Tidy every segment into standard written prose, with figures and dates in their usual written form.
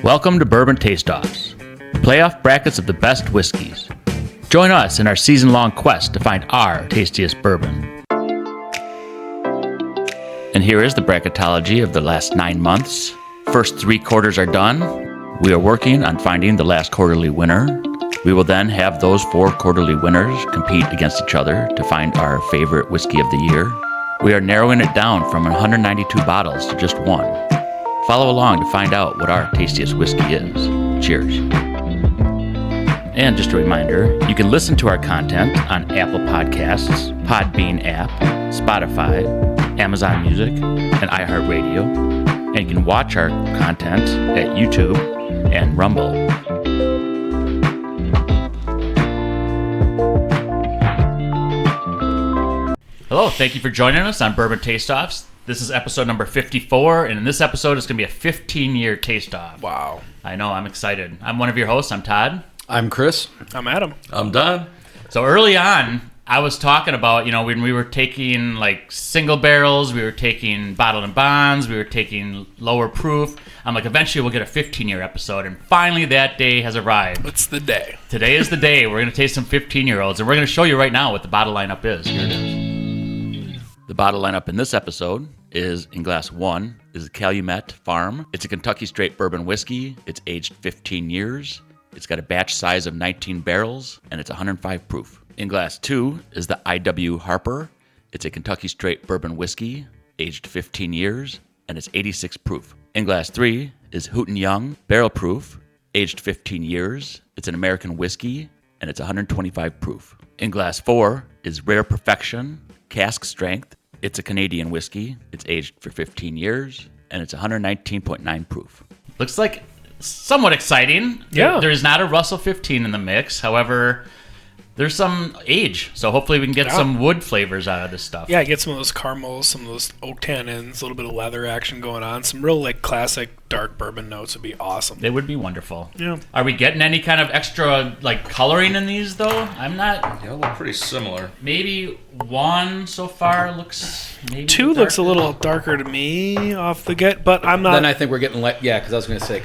Welcome to Bourbon Taste-Offs, playoff brackets of the best whiskeys. Join us in our season-long quest to find our tastiest bourbon. And here is the bracketology of the last 9 months. First 3 quarters are done. We are working on finding the last quarterly winner. We will then have those 4 quarterly winners compete against each other to find our favorite whiskey of the year. We are narrowing it down from 192 bottles to just 1. Follow along to find out what our tastiest whiskey is. Cheers. And just a reminder, you can listen to our content on Apple Podcasts, Podbean app, Spotify, Amazon Music, and iHeartRadio. And you can watch our content at YouTube and Rumble. Hello, thank you for joining us on Bourbon Taste-Offs. This is episode number 54, and in this episode, it's going to be a 15-year taste-off. Wow. I know, I'm excited. I'm one of your hosts. I'm Todd. I'm Chris. I'm Adam. I'm Don. So early on, I was talking about, when we were taking like single barrels, we were taking bottled and bonds, we were taking lower proof. I'm like, eventually we'll get a 15-year episode, and finally that day has arrived. It's the day. Today is the day. We're going to taste some 15-year-olds, and we're going to show you right now what the bottle lineup is. Here it is. The bottle lineup in this episode is in glass 1 is Calumet Farm. It's a Kentucky straight bourbon whiskey. It's aged 15 years. It's got a batch size of 19 barrels, and it's 105 proof. In glass 2 is the IW Harper. It's a Kentucky straight bourbon whiskey, aged 15 years, and it's 86 proof. In glass 3 is Hooten Young, barrel proof, aged 15 years. It's an American whiskey, and it's 125 proof. In glass 4 is Rare Perfection, cask strength. It's a Canadian whiskey. It's aged for 15 years, and it's 119.9 proof. Looks like somewhat exciting. Yeah. There's not a Russell 15 in the mix. However, there's some age, so hopefully we can get some wood flavors out of this stuff. Yeah, get some of those caramels, some of those oak tannins, a little bit of leather action going on. Some real classic dark bourbon notes would be awesome. They would be wonderful. Yeah. Are we getting any kind of extra coloring in these though? I'm not. They all look pretty similar. Maybe 1 so far looks. Maybe 2 looks a little darker to me off the get, but I'm not. Then I think we're getting because I was going to say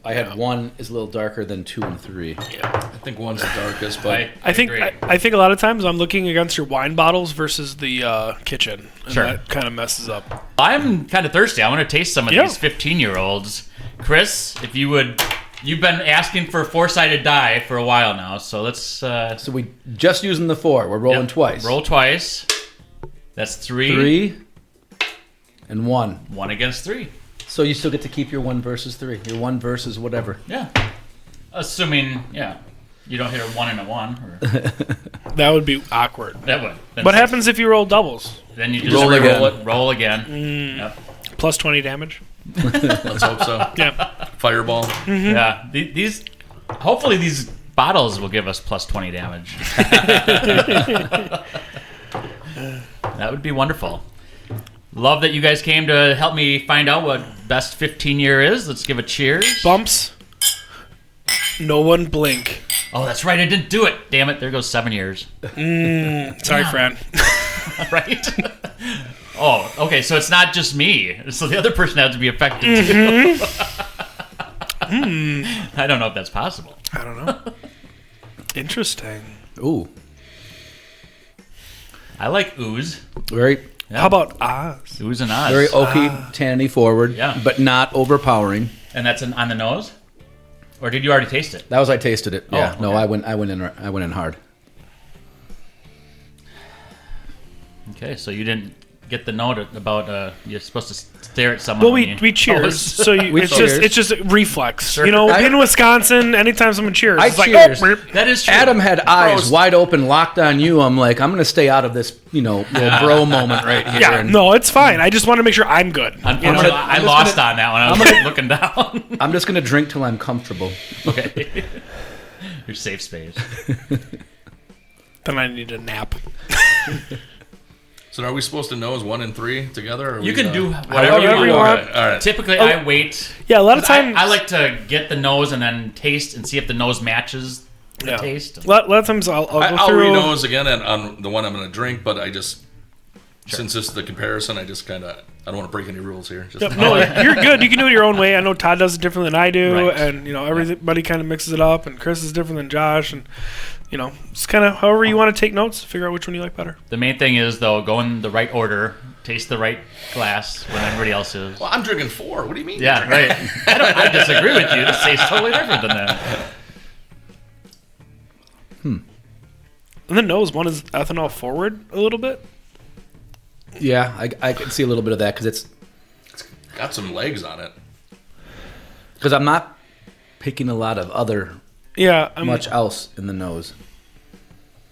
I had 1 is a little darker than 2 and 3. Yeah. I think 1's the darkest, but I think a lot of times I'm looking against your wine bottles versus the kitchen, and Sure. that kind of messes up. I'm kind of thirsty. I want to taste some of these 15-year-olds. Chris, if you would, you've been asking for a 4-sided die for a while now, so let's. So we just using the 4. We're rolling twice. Roll twice. That's 3. 3 and 1. 1 against 3. So you still get to keep your 1 versus 3. Your 1 versus whatever. Yeah. Assuming, you don't hit a 1 and a 1. Or... That would be awkward. That would. Then What happens if you roll doubles? Then you just Roll again. Roll again. Yep. Plus 20 damage? let's hope so. Yeah. Fireball. Mm-hmm. Yeah. These. Hopefully these bottles will give us plus 20 damage. That would be wonderful. Love that you guys came to help me find out what best 15-year is. Let's give a cheers. Bumps. No one blink. Oh, that's right. I didn't do it. Damn it. There goes 7 years. Sorry, Fran. Right? Oh, okay. So it's not just me. So the other person has to be affected too. I don't know if that's possible. I don't know. Interesting. Ooh. I like ooze. Very Yeah. How about Oz? Ooze and Oz. very oaky, tanny forward, Yeah. but not overpowering. And that's on the nose? Or did you already taste it? That was I tasted it. Yeah. Oh, No, okay. I went in hard. Okay, so you didn't get the note about you're supposed to stare at someone. Well, when we you... cheers. So We it's cheers. just a reflex. Sure. In Wisconsin, anytime someone cheers, I it's cheers. like, oh, That is true. Adam had eyes Gross. wide open, locked on you. I'm like, I'm going to stay out of this, little bro moment right here. yeah, And no, it's fine. I just want to make sure I'm good. Unfortunately, I'm I just lost gonna- on that when I was looking down. I'm just going to drink till I'm comfortable. Okay. Your safe space. Then I need a nap. So are we supposed to nose 1 and 3 together? Or You we, can do however whatever you you want. want. All right. Typically, I wait. Yeah, a lot of times. I like to get the nose and then taste and see if the nose matches the taste. A lot of times I'll go I'll through. re-nose again on the one I'm going to drink, but I just since this is the comparison, I just kind of I don't want to break any rules here. Just Yep, no, you're good. You can do it your own way. I know Todd does it different than I do, Right. and everybody kind of mixes it up. And Chris is different than Josh, and it's kind of however you want to take notes. Figure out which one you like better. The main thing is, though, go in the right order, taste the right glass when everybody else is. Well, I'm drinking 4. What do you mean? Yeah, right. I disagree with you. This tastes totally different than that. And the nose one is ethanol forward a little bit. Yeah, I can see a little bit of that because it's Got some legs on it. because I'm not picking a lot of other Yeah, much else in the nose.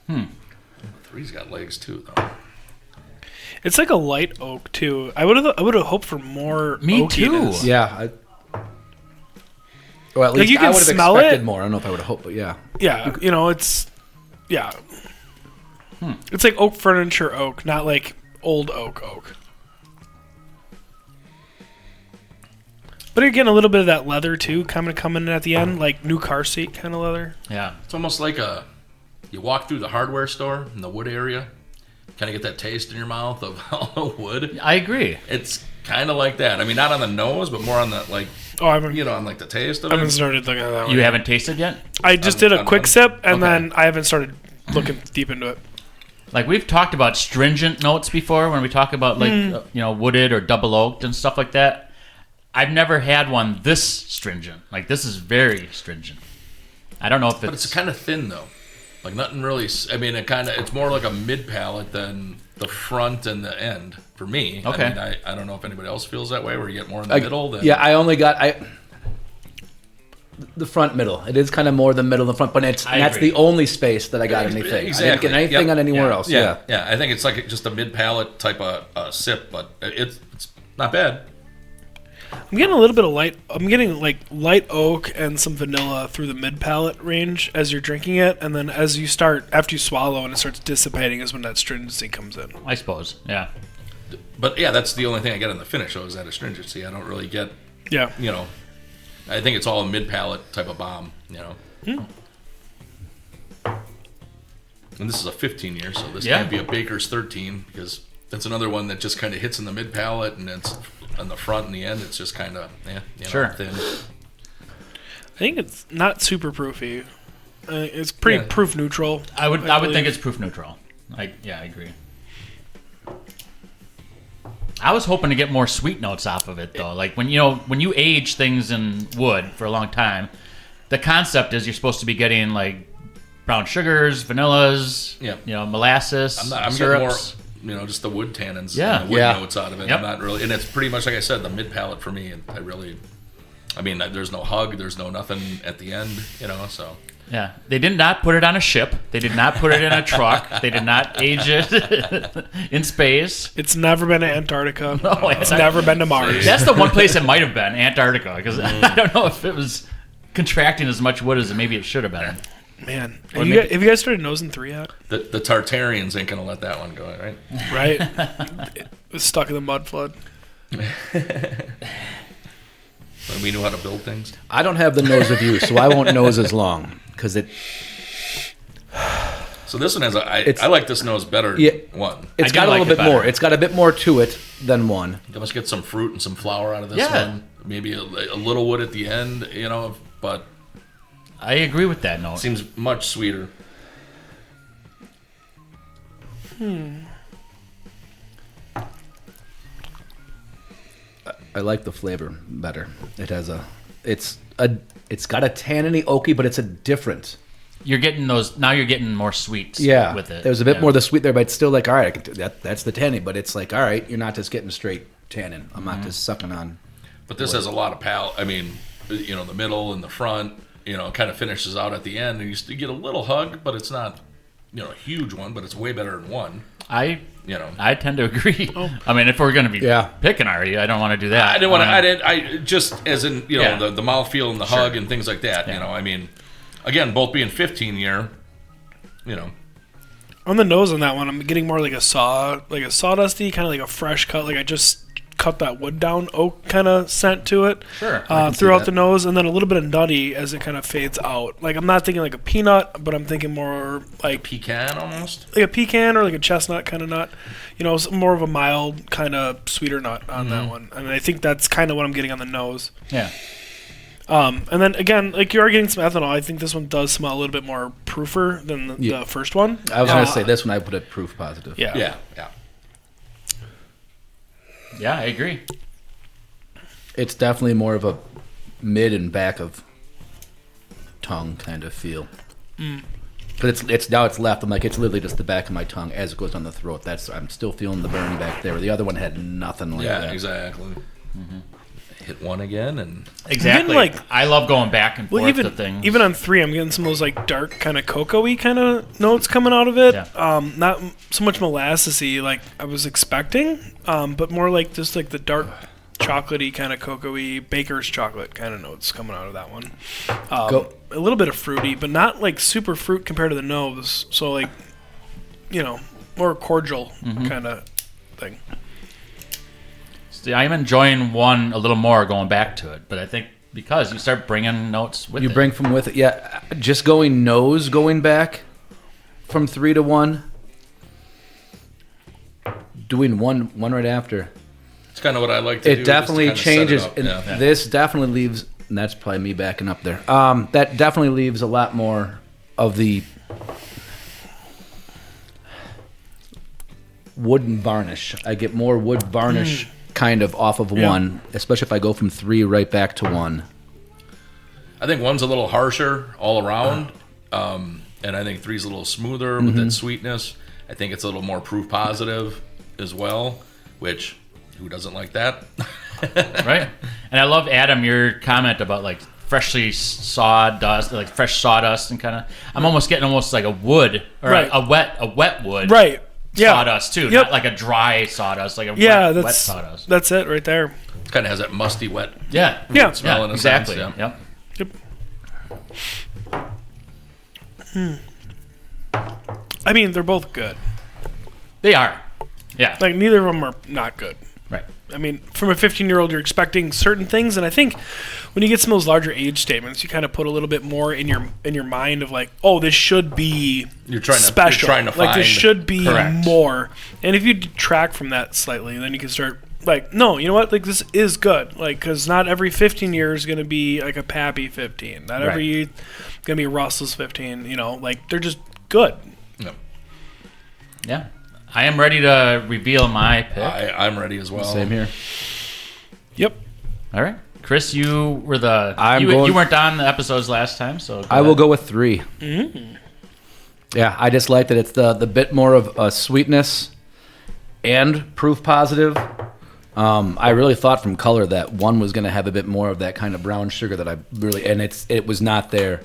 3's got legs too, though. It's like a light oak too. I would have hoped for more. Me oakiness. too. Yeah, or at Like, least you I can would have smell expected it. more. I don't know if I would have hoped, but yeah. Yeah, it's like oak furniture oak, not like old oak. But again, a little bit of that leather too, coming in at the end, like new car seat kind of leather. Yeah. It's almost like you walk through the hardware store in the wood area, kind of get that taste in your mouth of all the wood. I agree. It's kind of like that. I mean, not on the nose, but more on the Oh, I haven't, on like the taste of I haven't it. started looking at that one. You haven't tasted yet? I just did a I'm quick done. sip, and Okay. then I haven't started looking deep into it. Like, we've talked about stringent notes before when we talk about, like, wooded or double oaked and stuff like that. I've never had one this stringent. Like, this is very stringent. I don't know if But it's kind of thin though. Like nothing really. I mean, it's more like a mid palate than the front and the end for me. Okay. I mean, I don't know if anybody else feels that way, where you get more in the middle. Than, Yeah, I only got the front middle. It is kind of more the middle than the front, but that's agree. the only space that I got anything. I didn't get anything Yep. on anywhere Yeah. else. Yeah, Yeah. I think it's like just a mid palate type of sip, but it's not bad. I'm getting a little bit of light. I'm getting like light oak and some vanilla through the mid palate range as you're drinking it, and then as you start after you swallow and it starts dissipating is when that stringency comes in. I suppose. Yeah. But yeah, that's the only thing I get in the finish though, is that astringency. I don't really get, Yeah. I think it's all a mid palate type of bomb. And this is a 15 year, so this Yeah. can't be a Baker's 13 because that's another one that just kind of hits in the mid palate, and it's on the front and the end. It's just kind of Sure. thin. I think it's not super proofy. It's pretty Yeah. proof neutral. I would believe. think it's proof neutral. I agree. I was hoping to get more sweet notes off of it though. Like when you age things in wood for a long time, the concept is you're supposed to be getting like brown sugars, vanillas, Yeah. molasses, I'm syrups. getting more, just the wood tannins Yeah. and the wood Yeah. notes out of it. Yep. I'm not really, and it's pretty much like I said, the mid palate for me. And I mean, there's no hug, there's no nothing at the end, so. Yeah, they did not put it on a ship. They did not put it in a truck. They did not age it in space. It's never been to Antarctica. No, It's never been to Mars. That's the one place it might have been, Antarctica, because I don't know if it was contracting as much wood as maybe it should have been. Man, Or have maybe- you guys started nosing 3 yet? The Tartarians ain't gonna let that one go, right? Right? It was stuck in the mud flood. When we knew how to build things. I don't have the nose of you, so I won't nose as long because So this one has It's- I like this nose better Yeah. than one. I it's do got a like little it bit more. better. It's got a bit more to it than one. You must get some fruit and some flour out of this Yeah. one. Maybe a little wood at the end, but I agree with that note. it seems much sweeter. I like the flavor better. It's got a tanniny oaky, but it's a different. You're getting those now. You're getting more sweets. Yeah, with it. there's a bit Yeah. more of the sweet there, but it's still like, all right, that's the tannin, but it's like, all right, you're not just getting straight tannin. I'm not just sucking on. But this has a lot of I mean, the middle and the front, it kind of finishes out at the end, and you still get a little hug, but it's not, a huge one, but it's way better than one. I tend to agree. I mean, if we're going to be picking already, I don't want to do that. I didn't want to. I just as in Yeah. the mouthfeel and the hug and things like that. Yeah. I mean, again, both being 15 year. On the nose on that one, I'm getting more like a sawdusty, kind of like a fresh cut. Like I just cut that wood down oak kind of scent to it. Sure. Throughout the nose, and then a little bit of nutty as it kind of fades out. Like I'm not thinking like a peanut, but I'm thinking more like Pecan almost. like a pecan or like a chestnut kind of nut. You know, more of a mild kind of sweeter nut on that one. And I think that's kind of what I'm getting on the nose. Yeah. And then again, like you are getting some ethanol. I think this one does smell a little bit more proofer than the first one. I was going to say this one I put it proof positive. Yeah. Yeah. Yeah, I agree. It's definitely more of a mid and back of tongue kind of feel. But it's now it's left. I'm like, it's literally just the back of my tongue as it goes down the throat. I'm still feeling the burn back there. The other one had nothing like that. Yeah, exactly. Hit one again and Exactly. I love going back and forth to things. Even on 3, I'm getting some of those like dark kind of cocoa-y kind of notes coming out of it. Yeah. Not so much molassesy like I was expecting, but more like just like the dark chocolatey kind of cocoa-y baker's chocolate kind of notes coming out of that one. A little bit of fruity, but not like super fruit compared to the nose. So like, you know, more cordial kind of thing. See, I'm enjoying one a little more going back to it, but I think because you start bringing notes with it. You bring from with it, yeah. Just going nose, going back from 3 to 1, doing one right after. it's kind of what I like to do. It definitely just to kinda changes. set And it up. Yeah. this definitely leaves, and that's probably me backing up there. That definitely leaves a lot more of the wooden varnish. I get more wood varnish kind of off of one, especially if I go from 3 right back to 1. I think one's a little harsher all around, and I think 3's a little smoother with that sweetness. I think it's a little more proof positive as well, which who doesn't like that? Right. And I love, Adam, your comment about like freshly sawdust, like fresh sawdust and kind of. I'm almost getting like a wood or a wet wood. Right. Yeah. Sawdust too, Yep. not like a dry sawdust, like a wet sawdust. That's it right there. It kind of has that musty, wet Yeah. smell in a exactly. sense. Yep. I mean, they're both good. They are. Yeah. Like neither of them are not good. Right. I mean, from a 15-year-old, you're expecting certain things, and I think when you get some of those larger age statements, you kind of put a little bit more in your mind of like, oh, this should be special. You're trying to like find this should be Correct. more. And if you detract from that slightly, then you can start like, no, you know what? Like this is good. Like because not every 15 years is going to be like a Pappy 15. Not every going to be a Russell's 15. You know, like they're just good. No. Yeah. I am ready to reveal my pick. I'm ready as well. Same here. Yep. All right. Chris, you were you weren't on the episodes last time, so I will go with 3. Yeah, I just like that it's the bit more of a sweetness and proof positive. I really thought from color that 1 was going to have a bit more of that kind of brown sugar that it was not there.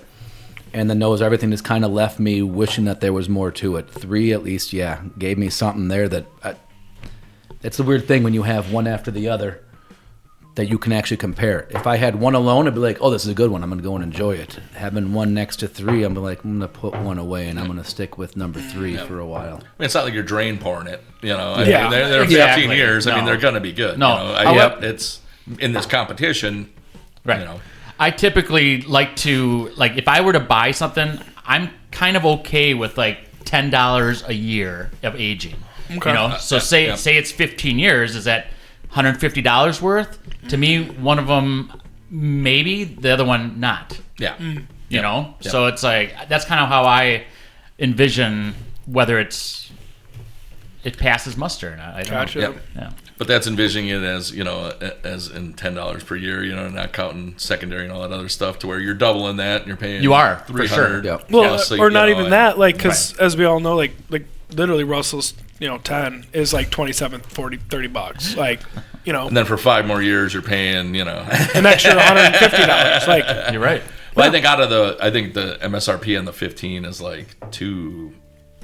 And the nose, everything just kind of left me wishing that there was more to it. 3 at least, gave me something there that it's the weird thing when you have one after the other that you can actually compare. If I had 1 alone, I'd be like, oh, this is a good one. I'm going to go and enjoy it. Having 1 next to 3, I'm like, I'm going to put 1 away, and I'm going to stick with number 3 for a while. I mean, it's not like you're drain pouring it. You know, I Yeah. mean, they're 15 Exactly. years. I mean, No. they're going to be good. No. You know, it's in this competition. Right. You know, I typically like to, like, if I were to buy something, I'm kind of okay with like $10 a year of aging. Okay. You know, so say it's 15 years, is that $150 worth? To me, one of them maybe, the other one not. yeah. You know, so it's like that's kind of how I envision whether it passes muster or not. I don't Gotcha. know. Yep. Yeah. But that's envisioning it as, you know, as in $10 per year, you know, not counting secondary and all that other stuff to where you're doubling that and you're paying You are, for $300. sure. Yep. Well, so, or you not know, even that, like, because Right. as we all know, like literally Russell's, 10 is like 27, 40, $30. Like, And then for 5 more years, you're paying, you know. an extra $150. Like, You're right. Well, I think the MSRP on the 15 is like $240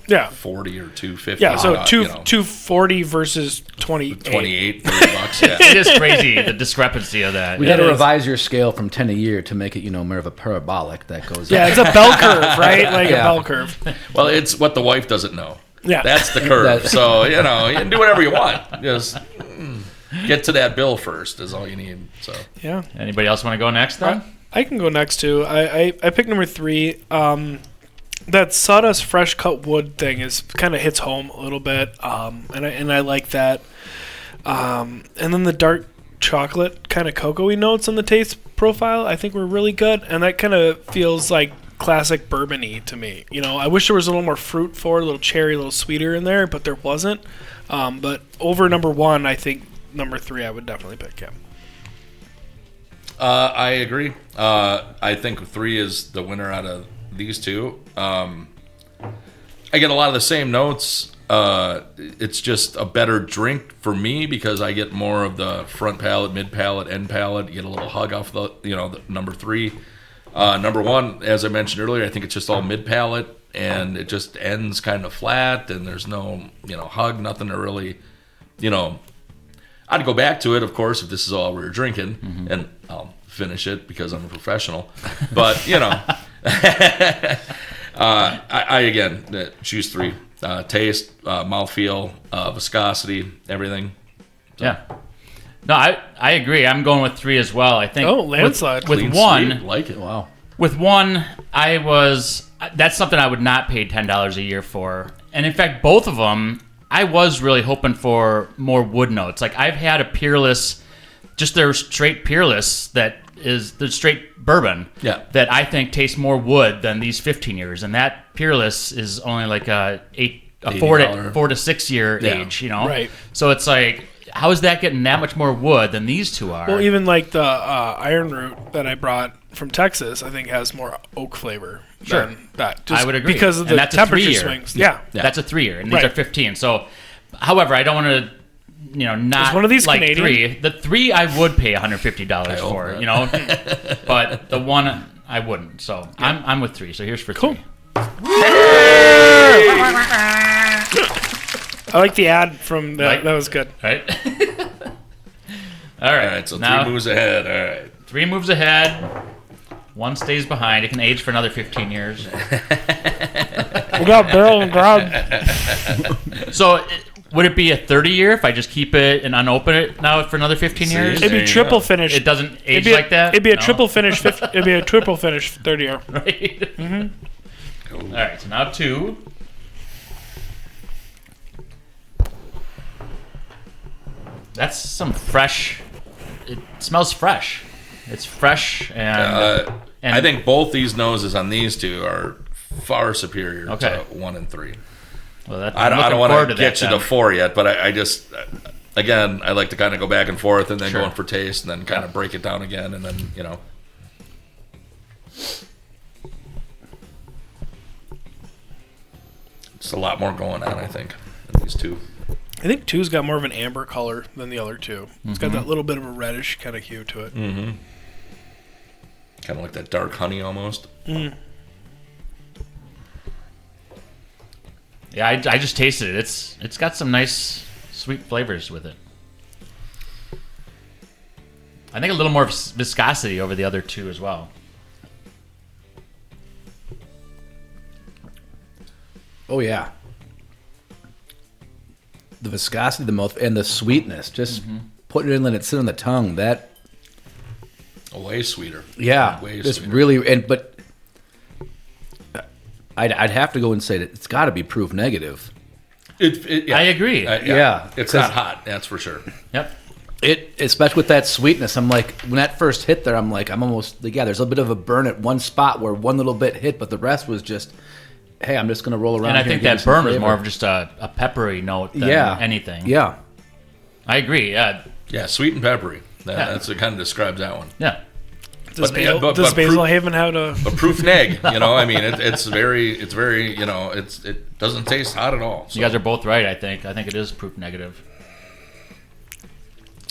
yeah. or $250. Yeah, so you know, 240 versus 28. 28 $30, yeah. It is crazy, the discrepancy of that. We Yeah. got to revise your scale from 10 a year to make it, more of a parabolic that goes Yeah, up. it's a bell curve, right? Like Yeah. a bell curve. Well, it's what the wife doesn't know. Yeah. That's the curve. So, you can do whatever you want. Just get to that bill first is all you need. So Yeah. Anybody else want to go next then? I can go next too. I picked number 3. That sawdust fresh cut wood thing is kind of hits home a little bit, and I like that. And then the dark chocolate kind of cocoa-y notes on the taste profile I think were really good, and that kind of feels like classic bourbon-y to me. I wish there was a little more fruit forward, a little cherry, a little sweeter in there, but there wasn't. But over number 1, I think number 3 I would definitely pick him. I agree. I think 3 is the winner out of these two. I get a lot of the same notes. It's just a better drink for me because I get more of the front palate, mid palate, end palate. You get a little hug off the number 3. Number 1, as I mentioned earlier, I think it's just all mid palate and it just ends kind of flat and there's no hug, nothing to really I'd go back to it, of course, if this is all we were drinking, and I'll finish it because I'm a professional. But I again choose 3: taste, mouthfeel, viscosity, everything. So. Yeah. No, I agree. I'm going with 3 as well. I think. Oh, landslide. With Clean 1, sweet, like it. Wow. With 1, that's something I would not pay $10 a year for. And in fact, both of them, I was really hoping for more wood notes. Like I've had a Peerless, just their straight Peerless that is the straight bourbon. Yeah. That I think tastes more wood than these 15 years, and that Peerless is only like a 4 to 6 year age. Right. So it's like, how is that getting that much more wood than these two are? Well, even like the Iron Root that I brought from Texas, I think has more oak flavor than that. Just I would agree. because of And the that's a temperature 3-year. swings. Yeah. That's a 3-year, and these Right. are 15. So, however, I don't want to, not Is one of these like Canadian? 3. The 3 I would pay $150 hope for, not. but the 1 I wouldn't. So I'm with 3. So here's for 3. Cool. I like the ad from that. Right. That was good. Right. All right. All right, so now, 3 moves ahead. All right. 3 moves ahead. 1 stays behind. It can age for another 15 years. We got barrel and grab. So would it be a 30-year if I just keep it and unopen it now for another 15 years? It'd There be you triple go. finish. It doesn't age It'd be like that? It'd be a No? triple finish. It'd be a triple finish 30-year. Right? Cool. All right, so now 2. That's some fresh. It smells fresh. It's fresh and I think both these noses on these two are far superior Okay. to 1 and 3. well, that, I I'm looking don't want forward to to get that you then. to 4 yet, but I just, again, I like to kind of go back and forth and then Sure. go in for taste and then kind of break it down again and then, Just a lot more going on, I think, in these two. I think 2's got more of an amber color than the other 2. It's got that little bit of a reddish kind of hue to it. Kind of like that dark honey almost. Yeah, I just tasted it. It's got some nice sweet flavors with it. I think a little more viscosity over the other 2 as well. Oh yeah. The viscosity, the mouth, and the sweetness. Just putting it in, letting it sit on the tongue. That Way sweeter. yeah, Way it's sweeter. really but I'd have to go and say that it's got to be proof negative. Yeah. I agree. Yeah, It's 'cause- not hot, that's for sure. Yep. It, especially with that sweetness, I'm like, when that first hit there, I'm almost like, yeah, there's a bit of a burn at one spot where one little bit hit, but the rest was just, hey, I'm just gonna roll around. And I here think give you that some burn was flavor. more of just a peppery note than anything. Yeah, I agree. Yeah. Yeah, sweet and peppery. Yeah. That's what kind of describes that one. Yeah. Does But- but Basil proof- Haven have a... A proof neg, I mean, it's very, it doesn't taste hot at all. So. You guys are both right, I think. I think it is proof negative.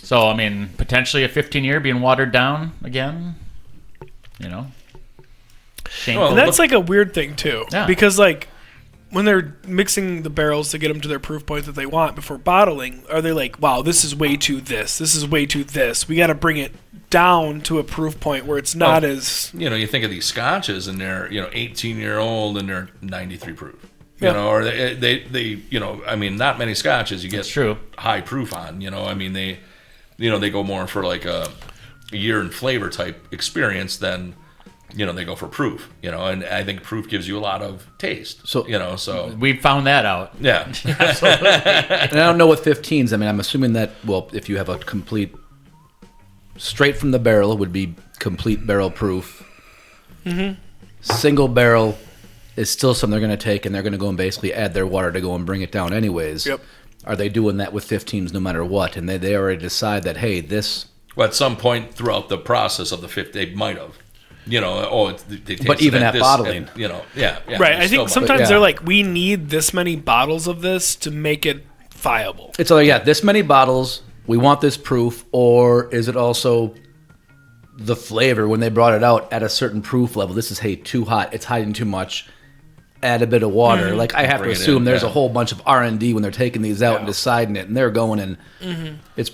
So, I mean, potentially a 15-year being watered down again. Shameful. Well, And that's like a weird thing too, Yeah. because like when they're mixing the barrels to get them to their proof point that they want before bottling, are they like, wow, this is way too this is way too this. We got to bring it down to a proof point where it's not as You think of these scotches and they're 18-year-old and they're 93 proof. Yeah. Or they I mean, not many scotches you get That's true. high proof on. I mean, they go more for like a year and flavor type experience, then they go for proof. And I think proof gives you a lot of taste. So so We found that out. yeah. And I don't know what 15s. I mean, I'm assuming that, well, if you have a complete straight from the barrel, it would be complete barrel proof. Mm-hmm. Single barrel is still something they're going to take, and they're going to go and basically add their water to go and bring it down anyways. Yep. Are they doing that with 15s no matter what? And they already decide that, hey, this... Well, at some point throughout the process of the 50, they might have. They But even at this, bottling. yeah. Right. I think sometimes Yeah. they're like, we need this many bottles of this to make it viable. It's like, yeah, this many bottles, we want this proof, or is it also the flavor when they brought it out at a certain proof level? This is, hey, too hot, it's hiding too much, add a bit of water. Like, I have to Bring it assume in, there's yeah. a whole bunch of R&D when they're taking these out and deciding it, and they're going and it's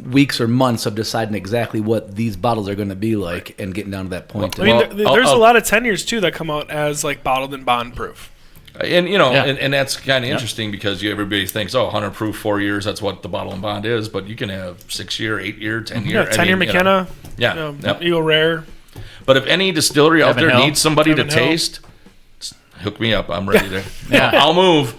weeks or months of deciding exactly what these bottles are going to be like and getting down to that point. I mean, Well, there's I'll- a lot of tenures too that come out as like bottled and bond proof. And Yeah. and that's kind of interesting because everybody thinks, 100 proof, 4 years, that's what the bottle and bond is. But you can have 6 year, 8 year, 10 year. Yeah, 10-year McKenna. Yeah, yep. Eagle Rare. But if any distillery out Heaven there Hill. needs somebody Heaven to Hill. taste, hook me up. I'm ready to. Yeah. I'll move.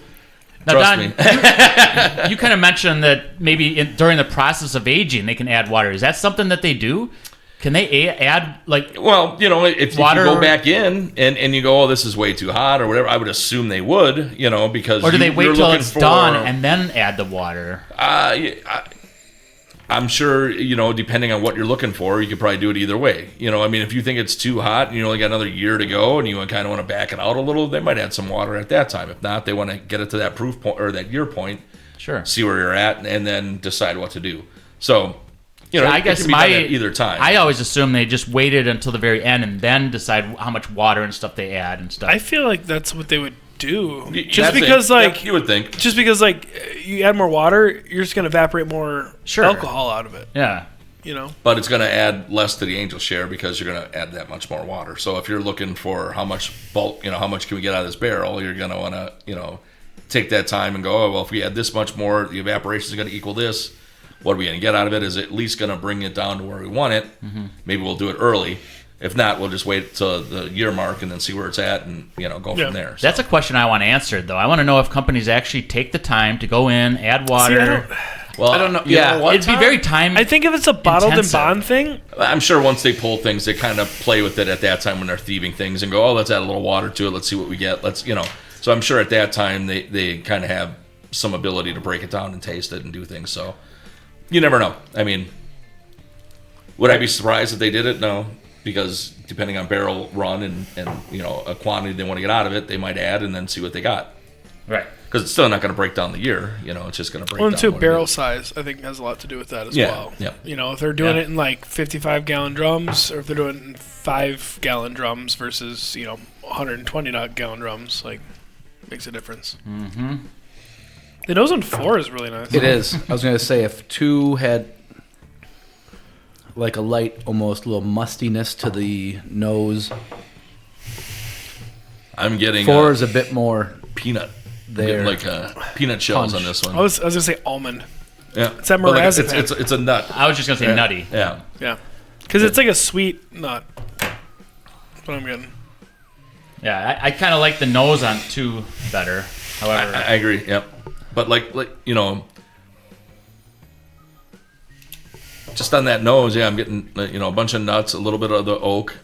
Now, Trust Don, me. you kind of mentioned that maybe during the process of aging, they can add water. Is that something that they do? Can they add, like... Well, if Water- you go back in and you go, this is way too hot or whatever, I would assume they would, because Or do they you're wait till looking it's for- done and then add the water? I'm sure, depending on what you're looking for, you could probably do it either way. If you think it's too hot and you only got another year to go and you kind of want to back it out a little, they might add some water at that time. If not, they want to get it to that proof point or that year point, Sure. see where you're at, and then decide what to do. So, I it guess can be done at either time. I always assume they just waited until the very end and then decide how much water and stuff they add and stuff. I feel like that's what they would do. Just That's it. because, Yep, like, you would think. just because, like, you add more water, you're just gonna evaporate more Sure. alcohol out of it. yeah. But it's going to add less to the angel share because you're going to add that much more water. So if you're looking for how much bulk, how much can we get out of this barrel, you're going to want to, take that time and go, if we add this much more, the evaporation is going to equal this. What are we going to get out of it? Is it at least going to bring it down to where we want it? Mm-hmm. Maybe we'll do it early. If not, we'll just wait till the year mark and then see where it's at and, go from there. So. That's a question I want answered, though. I want to know if companies actually take the time to go in, add See, water. Well, I don't know. you Yeah. know what, It'd be Tom? very time. I think if it's a bottled Intensive. and bond thing, I'm sure once they pull things, they kind of play with it at that time when they're thieving things and go, let's add a little water to it. Let's see what we get. So I'm sure at that time they kind of have some ability to break it down and taste it and do things. So you never know. I mean, would I be surprised if they did it? No, because depending on barrel run and a quantity they want to get out of it, they might add and then see what they got. Right. Because it's still not going to break down the year. It's just going to break well, down. and too, what it barrel is. size, I think, has a lot to do with that as Yeah, well. yeah. If they're doing Yeah. it in like 55-gallon drums, or if they're doing it in 5-gallon drums versus 120-gallon drums, like, makes a difference. Mm-hmm. The nose on 4 is really nice. It is. I was going to say, if 2 had like a light, almost little mustiness to the nose, I'm getting 4 is a bit more peanut. there. Like peanut shells Punch. on this one. I was gonna say almond. Yeah, It's that But like, marzipan. it's a nut. I was just going to say nutty. Yeah, Yeah, because it's like a sweet nut. That's what I'm getting. Yeah, I kind of like the nose on 2 better. However, I agree. Yep, but like just on that nose, I'm getting a bunch of nuts, a little bit of the oak.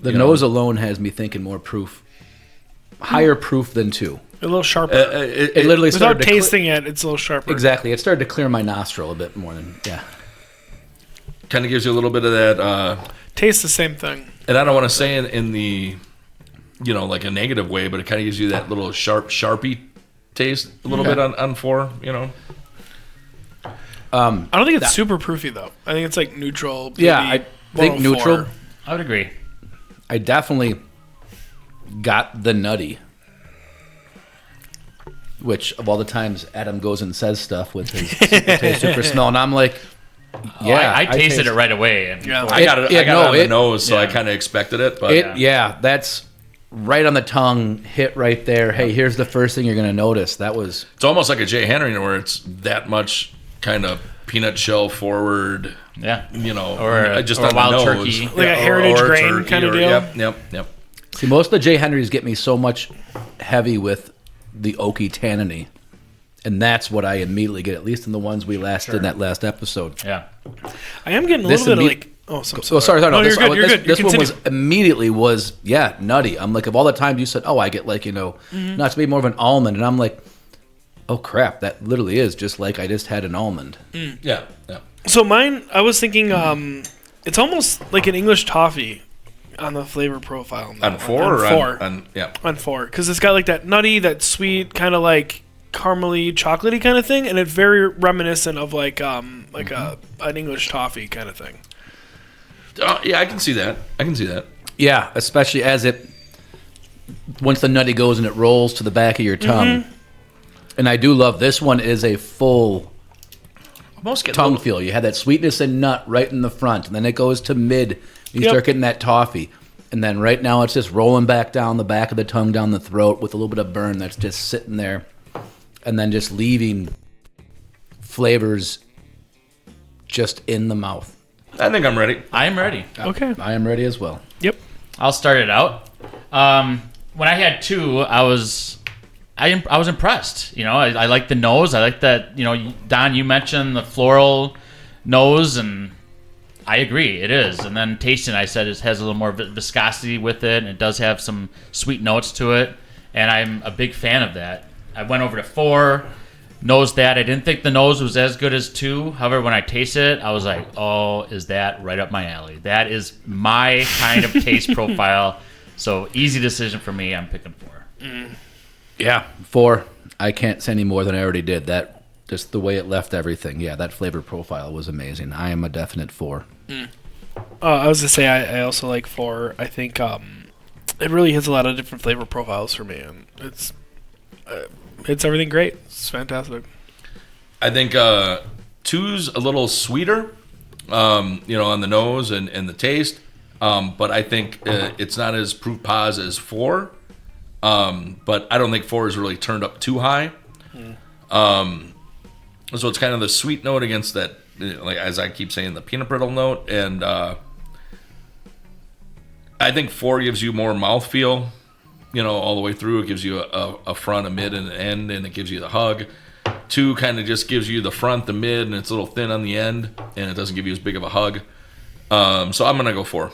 the nose alone has me thinking more proof, higher proof than 2. A little sharper. It literally Without started to tasting it, it's a little sharper. exactly. It started to clear my nostril a bit more than kind of gives you a little bit of that. Tastes the same thing. And I don't want to say in the like a negative way, but it kind of gives you that little sharpie taste a little bit on 4. I don't think it's super proofy though. I think it's like neutral. Yeah, maybe I think 104. neutral. I would agree. I definitely got the nutty, which of all the times Adam goes and says stuff with his super taste, super smell, and I'm like, yeah, I tasted it right away. And Yeah. I got it. I got it on the nose, so I yeah. kind of expected it. But That's right on the tongue, hit right there. Hey, here's the first thing you're going to notice. That was it's almost like a J. Henry, where it's that much kind of peanut shell forward. Yeah. Or just or on wild the nose. turkey. Like a heritage or grain turkey, kind of or- deal? Yep. See, most of the J. Henrys get me so much heavy with the oaky tanniny. And that's what I immediately get, at least in the ones we did in that last episode. Yeah. I am getting a This little bit of imme- like. Oh, so Oh, sorry. No, you're good. You're good. This one was Continue. nutty. I'm like, of all the times you said, oh, I get like, Mm-hmm. not to be more of an almond. And I'm like, oh, crap. That literally is just like I just had an almond. Yeah. So mine, I was thinking, it's almost like an English toffee on the flavor profile. On 4 or four? yeah. On 4, because it's got like that nutty, that sweet, kind of like caramely, chocolatey kind of thing, and it's very reminiscent of like an English toffee kind of thing. Yeah, I can see that. Yeah, especially as once the nutty goes and it rolls to the back of your tongue. Mm-hmm. And I do love this one is a full Most get tongue feel. You have that sweetness and nut right in the front, and then it goes to mid. You Yep. start getting that toffee. And then right now it's just rolling back down the back of the tongue, down the throat with a little bit of burn that's just sitting there. And then just leaving flavors just in the mouth. I think I'm ready. I am ready. Okay. I am ready as well. Yep. I'll start it out. When I had 2, I was impressed. I like the nose. I like that. Don, you mentioned the floral nose, and I agree, it is. And then tasting, I said it has a little more viscosity with it, and it does have some sweet notes to it, and I'm a big fan of that. I went over to 4. Nose that. I didn't think the nose was as good as 2. However, when I tasted it, I was like, oh, is that right up my alley? That is my kind of taste profile. So easy decision for me. I'm picking 4. Yeah, 4. I can't say any more than I already did. That just the way it left everything. Yeah, that flavor profile was amazing. I am a definite 4. I was to say I also like 4. I think it really hits a lot of different flavor profiles for me, and it's everything great. It's fantastic. I think 2's a little sweeter, on the nose and the taste. But I think it's not as proof pos as 4. But I don't think 4 is really turned up too high. So it's kind of the sweet note against that, like as I keep saying, the peanut brittle note. And I think 4 gives you more mouthfeel, all the way through. It gives you a front, a mid, and an end, and it gives you the hug. 2 kind of just gives you the front, the mid, and it's a little thin on the end, and it doesn't give you as big of a hug. So I'm going to go 4.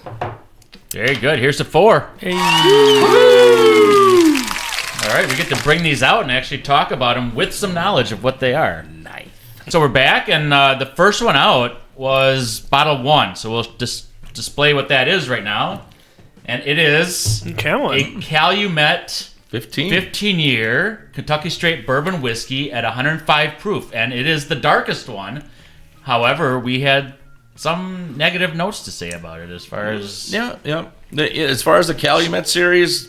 Very good. Here's the 4. Hey. All right, we get to bring these out and actually talk about them with some knowledge of what they are. Nice. So we're back, and the first one out was bottle 1. So we'll just display what that is right now. And it is a Calumet 15-year Kentucky Straight Bourbon whiskey at 105 proof. And it is the darkest one. However, we had some negative notes to say about it as far as... Yeah. As far as the Calumet series,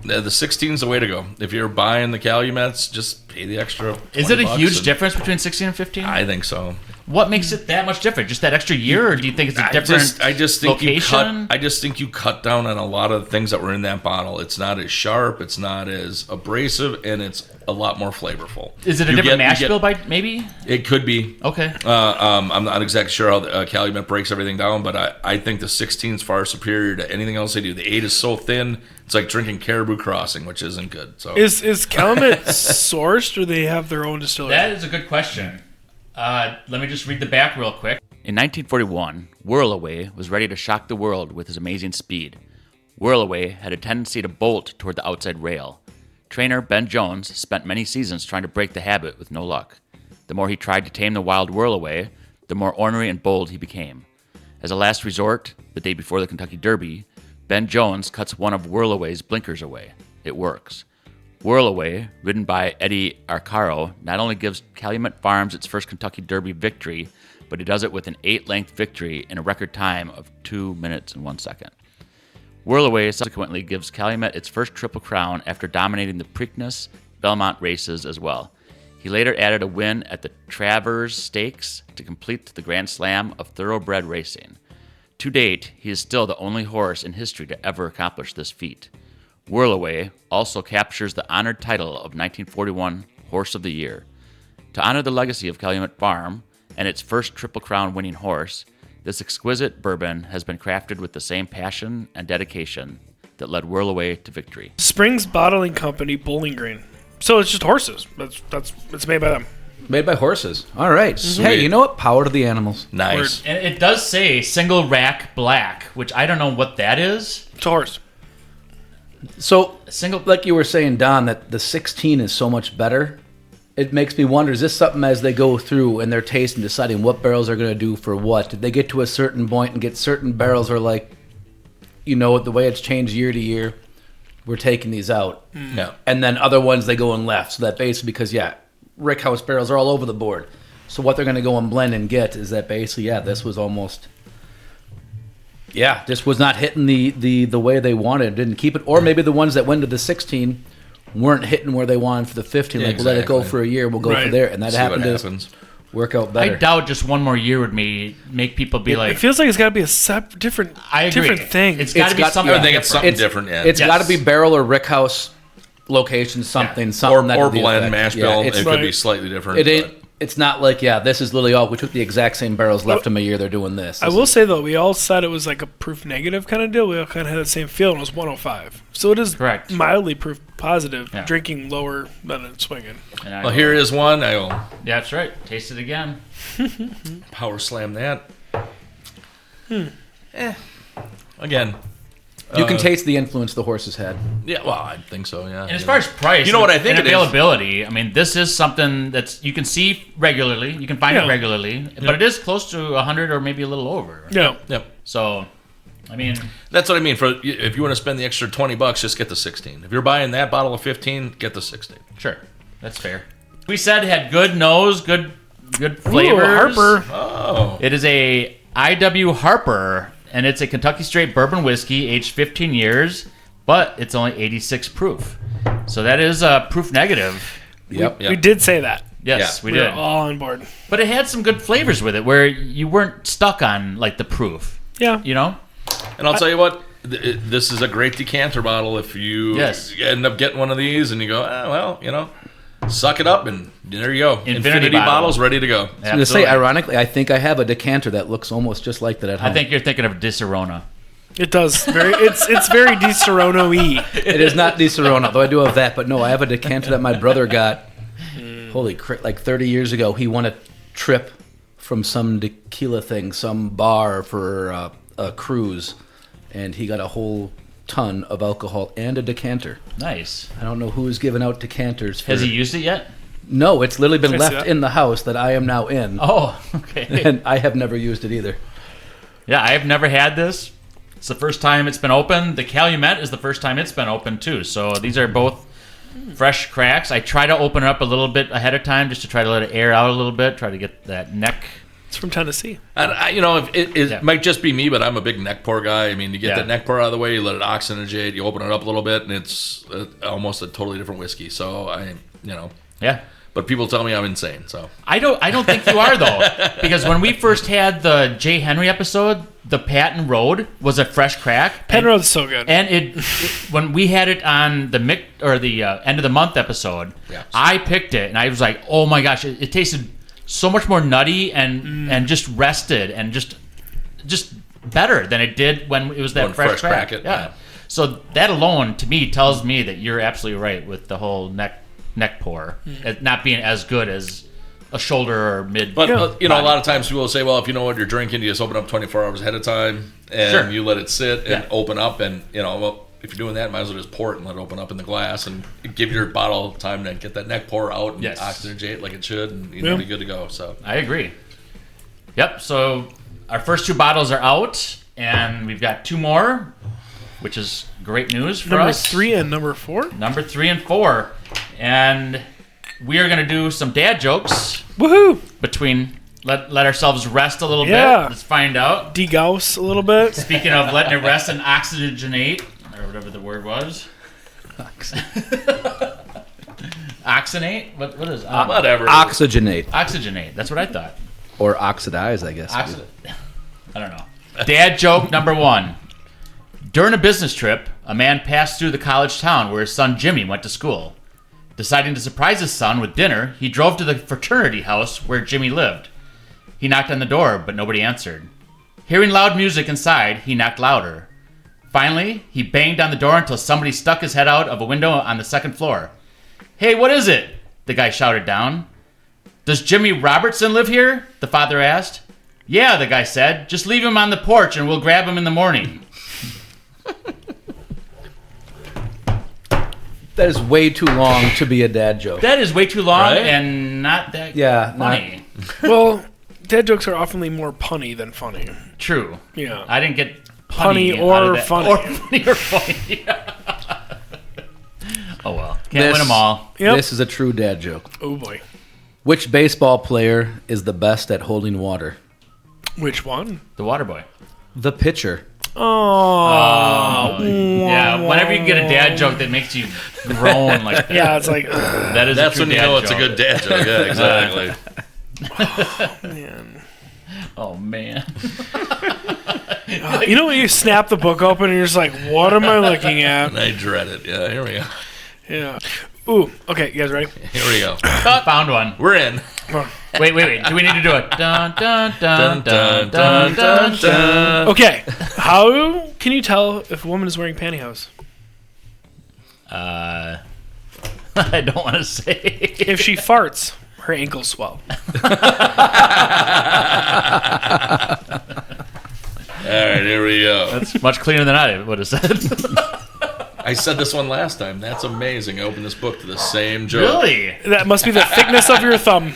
the 16 is the way to go. If you're buying the Calumets, just pay the extra $20. Is it a huge difference between 16 and 15? I think so. What makes it that much different? Just that extra year, or do you think it's a different I just think location? I just think you cut down on a lot of the things that were in that bottle. It's not as sharp, it's not as abrasive, and it's a lot more flavorful. Is it a different mash bill by maybe? It could be. Okay. I'm not exactly sure how the Calumet breaks everything down, but I think the 16 is far superior to anything else they do. The 8 is so thin, it's like drinking Caribou Crossing, which isn't good. So Is Calumet sourced, or they have their own distillery? That is a good question. Let me just read the back real quick. In 1941, Whirlaway was ready to shock the world with his amazing speed. Whirlaway had a tendency to bolt toward the outside rail. Trainer Ben Jones spent many seasons trying to break the habit with no luck. The more he tried to tame the wild Whirlaway, the more ornery and bold he became. As a last resort, the day before the Kentucky Derby, Ben Jones cuts one of Whirlaway's blinkers away. It works. Whirlaway, ridden by Eddie Arcaro, not only gives Calumet Farms its first Kentucky Derby victory, but he does it with an 8-length victory in a record time of 2 minutes and 1 second. Whirlaway subsequently gives Calumet its first Triple Crown after dominating the Preakness Belmont races as well. He later added a win at the Travers Stakes to complete the Grand Slam of thoroughbred racing. To date, he is still the only horse in history to ever accomplish this feat. Whirlaway also captures the honored title of 1941 Horse of the Year. To honor the legacy of Calumet Farm and its first Triple Crown winning horse, this exquisite bourbon has been crafted with the same passion and dedication that led Whirlaway to victory. Springs Bottling Company, Bowling Green. So it's just horses. It's made by them. Made by horses. All right. Hey, you know what? Power to the animals. Nice. And it does say single rack black, which I don't know what that is. It's a horse. So, Single, like you were saying, Don, that the 16 is so much better. It makes me wonder, is this something as they go through and they're tasting, deciding what barrels are going to do for what? Did they get to a certain point and get certain barrels are like, you know, the way it's changed year to year, we're taking these out. Yeah. And then other ones, they go in left. So that basically, because, Rickhouse barrels are all over the board. So what they're going to go and blend and get is that basically, this was almost... this was not hitting the way they wanted. Didn't keep it. Or maybe the ones that went to the 16 weren't hitting where they wanted for the 15. Like, we'll let it go for a year. We'll go for there. And that happened to work out better. I doubt just one more year would make people be like... It feels like it's got to be a different thing. It's got to be something I think it's something different, yeah. It's got to be barrel or Rickhouse location, something that or blend, mash bill. It could be slightly different. It ain't. It's not like, this is literally all. We took the exact same barrels, left them a year, they're doing this. I will say, though, we all said it was like a proof negative kind of deal. We all kind of had the same feel, and it was 105. So it is correct. Mildly proof positive, drinking lower than it's swinging. Well, here is one. Yeah, that's right. Taste it again. Power slam that. Again. You can taste the influence the horses had. Yeah, well, I think so, yeah. And as far as price, you know what I think and it availability, I mean, this is something that's you can see regularly. You can find it regularly, but it is close to 100 or maybe a little over. Yeah. Yep. So, I mean... That's what I mean. If you want to spend the extra $20, just get the 16. If you're buying that bottle of 15, get the 16. Sure. That's fair. We said it had good nose, good flavors. Ooh, Harper. Oh. It is a IW Harper, and it's a Kentucky straight bourbon whiskey, aged 15 years, but it's only 86 proof. So that is a proof negative. Yep. We did say that. Yes, we We're did. all on board. But it had some good flavors with it, where you weren't stuck on like the proof. Yeah. You know. And I'll tell you what, this is a great decanter bottle. If you end up getting one of these and you go, suck it up, and there you go. Infinity bottles ready to go. I was going to say, ironically, I think I have a decanter that looks almost just like that at home. I think you're thinking of Disaronno. It does. It's very Di Serono-y. It is not Di Serono, though I do have that. But no, I have a decanter that my brother got, holy crap, like 30 years ago. He won a trip from some tequila thing, some bar for a cruise, and he got a whole ton of alcohol and a decanter. Nice. I don't know who is giving out decanters. Has he used it yet? No, it's literally been left in the house that I am now in. Oh, okay. And I have never used it either. Yeah, I have never had this. It's the first time it's been opened. The Calumet is the first time it's been opened, too. So these are both fresh cracks. I try to open it up a little bit ahead of time just to try to let it air out a little bit, try to get that neck. It's from Tennessee. And it might just be me, but I'm a big neck pour guy. I mean, you get that neck pour out of the way, you let it oxygenate, you open it up a little bit, and it's almost a totally different whiskey. So Yeah. But people tell me I'm insane. So I don't think you are though, because when we first had the Jay Henry episode, the Patton Road was a fresh crack. Patton Road's so good. And it when we had it on the end of the month episode, I picked it and I was like, oh my gosh, it tasted so much more nutty and just rested and just better than it did when it was that fresh crack. Yeah. So that alone to me tells me that you're absolutely right with the whole neck pour, it not being as good as a shoulder or mid. But a lot of times people will say, well, if you know what you're drinking, you just open up 24 hours ahead of time and you let it sit and open up, and if you're doing that, might as well just pour it and let it open up in the glass and give your bottle time to get that neck pour out and oxygenate like it should, and be good to go. So I agree. Yep. So our first two bottles are out, and we've got two more, which is great news for us. Number 3 and number 4. Number 3 and 4, and we are going to do some dad jokes. Woohoo! Between let ourselves rest a little bit. Let's find out. Degauss a little bit. Speaking of letting it rest and oxygenate, or whatever the word was. Oxygenate? What is whatever. Oxygenate. Oxygenate. That's what I thought. Or oxidize, I guess. I don't know. Dad joke number 1. During a business trip, a man passed through the college town where his son Jimmy went to school. Deciding to surprise his son with dinner, he drove to the fraternity house where Jimmy lived. He knocked on the door, but nobody answered. Hearing loud music inside, he knocked louder. Finally, he banged on the door until somebody stuck his head out of a window on the second floor. Hey, what is it? The guy shouted down. Does Jimmy Robertson live here? The father asked. Yeah, the guy said. Just leave him on the porch and we'll grab him in the morning. That is way too long to be a dad joke. That is way too long Right? and not that funny. Well, dad jokes are often more punny than funny. True. Yeah. I didn't get Punny punny or out of that. funny. Or funny or funny. Oh well. Can't win them all. Yep. This is a true dad joke. Oh boy. Which baseball player is the best at holding water? Which one? The water boy. The pitcher. Oh. Yeah, whenever you get a dad joke that makes you groan like that. Yeah, it's like, That's when you know it's a good dad joke. Yeah, exactly. man. Oh man. You know when you snap the book open and you're just like, what am I looking at? And I dread it. Yeah, here we go. Yeah. Ooh, okay, you guys ready? Here we go. Found one. We're in. Wait. Do we need to do it? Dun dun dun dun dun dun dun. Okay, how can you tell if a woman is wearing pantyhose? I don't want to say. If she farts, her ankles swell. All right, here we go. It's much cleaner than I would have said. I said this one last time. That's amazing. I opened this book to the same joke. Really? That must be the thickness of your thumb.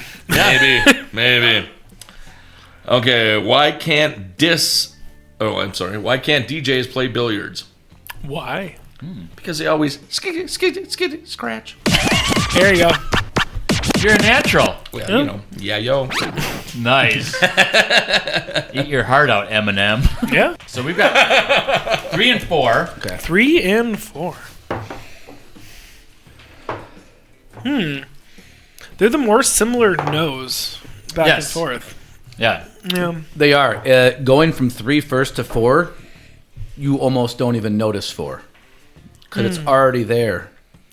Maybe. Okay, why can't DJs play billiards? Why? Because they always skitty, scratch. There you go. You're a natural. Well, you know, yo. Nice. Eat your heart out, Eminem. Yeah. So we've got 3 and 4. 3 and 4. They're the more similar nose back and Yes. forth. Yeah. Yeah. They are. Going from 3 first to 4, you almost don't even notice 4. Because it's already there.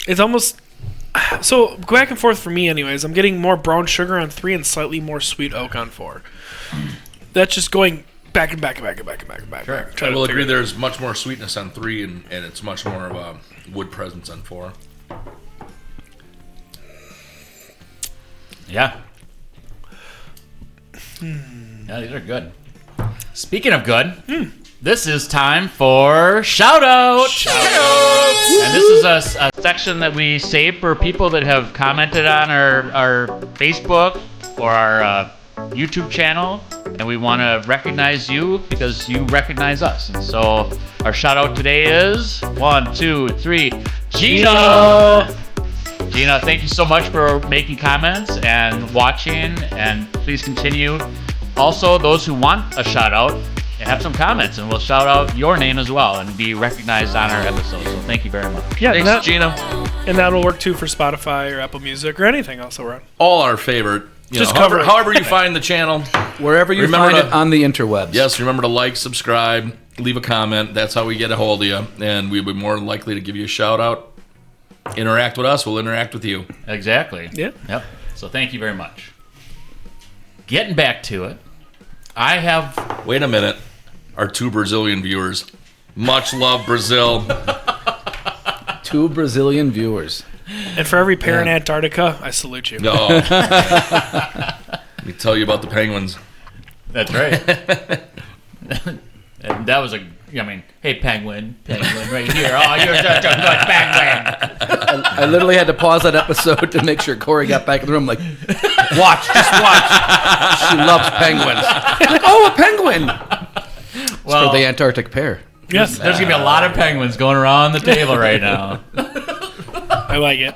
It's almost... So, back and forth for me anyways. I'm getting more brown sugar on 3 and slightly more sweet oak on 4. That's just going back and back and back and back and back and back. Sure. I will agree there's much more sweetness on 3 and it's much more of a wood presence on 4. Yeah. Yeah, these are good. Speaking of good, this is time for shout out. And this is a section that we save for people that have commented on our Facebook or our YouTube channel, and we want to recognize you because you recognize us. And so our shout out today is 1, 2, 3, Gina. Gina, thank you so much for making comments and watching, and please continue. Also, those who want a shout out, have some comments, and we'll shout out your name as well and be recognized on our episode. So thank you very much. Yeah, Thanks, Gina. And that'll work too for Spotify or Apple Music or anything else that we're on. All our favorite. Just cover it. However you find the channel. Wherever you Remember find to- it on the interwebs. Yes, remember to like, subscribe, leave a comment. That's how we get a hold of you. And we'll be more than likely to give you a shout out. Interact with us, we'll interact with you. Exactly. Yeah. Yep. So thank you very much. Getting back to it, I have... Wait a minute. Our 2 Brazilian viewers. Much love, Brazil. 2 Brazilian viewers. And for every pair in Antarctica, I salute you. No. Let me tell you about the penguins. That's right. And that was hey, penguin right here. Oh, you're such a good penguin. I literally had to pause that episode to make sure Corey got back in the room. Like, just watch. She loves penguins. Like, oh, a penguin. Well, For the Antarctic pair. Yes, there's going to be a lot of penguins going around the table right now. I like it.